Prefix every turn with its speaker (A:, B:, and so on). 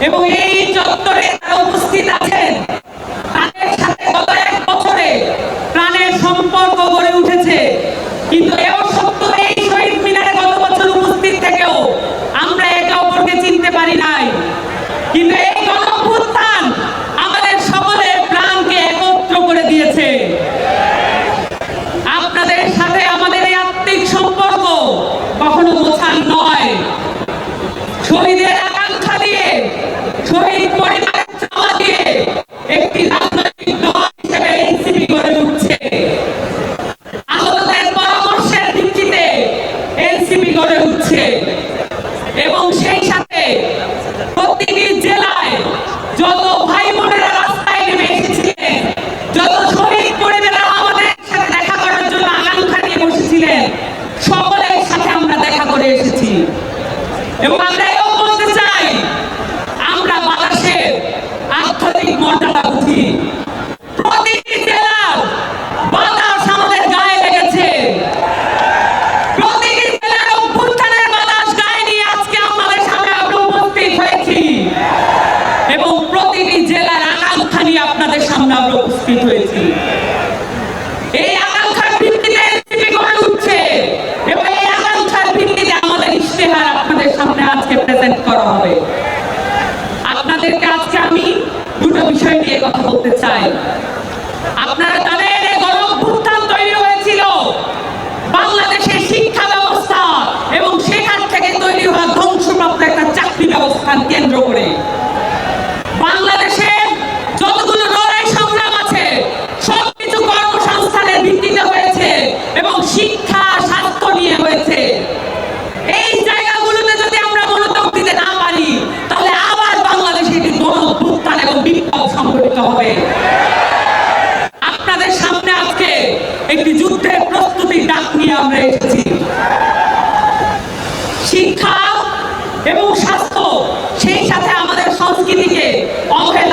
A: এবং এই চত্বরে যারা উপস্থিত আছেন তাদের সাথে গত 1 বছরে প্রাণের সম্পর্ক গড়ে উঠেছে। কিন্তু এও সত্য এই শহীদ মিনারে গত বছর উপস্থিত থেকেও আমরা একে অপরকে চিনতে পারি নাই। কিন্তু এই গণঅভ্যুত্থান আমাদের সকলের প্রাণকে একত্র করে দিয়েছে। আপনাদের সাথে আমাদের এই আত্মিক সম্পর্ক কখনো মোছার নয়। শহীদের আকাঙ্ক্ষা দিয়ে, শহীদ পরিবারের চাওয়া দিয়ে একটি রাজনৈতিক দল হিসেবে এনসিপি গড়ে উঠছে। আদালতের পরামর্শের ভিত্তিতে এনসিপি গড়ে উঠছে এবং সেই সাথে প্রতিটি জেলায় যত ভাই বোনেরা রাস্তায় নেমে এসেছিলেন, যত শহীদ পরিবারেরা আমাদের সাথে দেখা করার জন্য আকাঙ্ক্ষা নিয়ে বসেছিলেন, সকলের সাথে আমরা দেখা করে এসেছি। এবং আমরা এও বলতে চাই, আমরা বাতাসের আধ্যাত্মিক মর্যাদা বুঝি। প্রতিটি জেলার বাতাস আমাদের গায়ে লেগেছে। প্রতিটি জেলার অভ্যুত্থানের বাতাস গায়ে নিয়ে আজকে আমাদের সামনে আমরা উপস্থিত হয়েছি এবং প্রতিটি জেলার আকাঙ্ক্ষা নিয়ে আপনাদের সামনে আমরা উপস্থিত হয়েছি। এই আকাঙ্ক্ষার ভিত্তিতে এনসিপি গড়ে উঠছে এবং এই আকাঙ্ক্ষার ভিত্তিতে আমাদের ইশতেহার আপনাদের সামনে আজকে প্রেজেন্ট করা হবে। আপনাদেরকে আজকে আমি দুটো বিষয় নিয়ে কথা বলতে চাই। আপনারা জানেন এই গণঅভ্যুত্থান তৈরি হয়েছিল বাংলাদেশের শিক্ষা ব্যবস্থা এবং সেখান থেকে তৈরি হওয়া ধ্বংসপ্রাপ্ত একটা চাকরি ব্যবস্থান কেন্দ্র করে। বাংলাদেশের যতগুলো লড়াই সংগ্রাম আছে সবকিছু কর্মসংস্থানের ভিত্তিতে হয়েছে এবং শিক্ষা স্বাস্থ্য নিয়ে হয়েছে। এই জায়গাগুলোতে যদি আমরা মনোযোগ দিতে না পারি তাহলে আবার বাংলাদেশে একটি গণঅভ্যুত্থান এবং বিপ্লব সংঘটিত হবে। আপনাদের সামনে আজকে একটি যুদ্ধের প্রস্তুতির ডাক নিয়ে আমরা এসেছি। শিক্ষা এবং স্বাস্থ্য সেই সাথে আমাদের সংস্কৃতিকে অবহেলা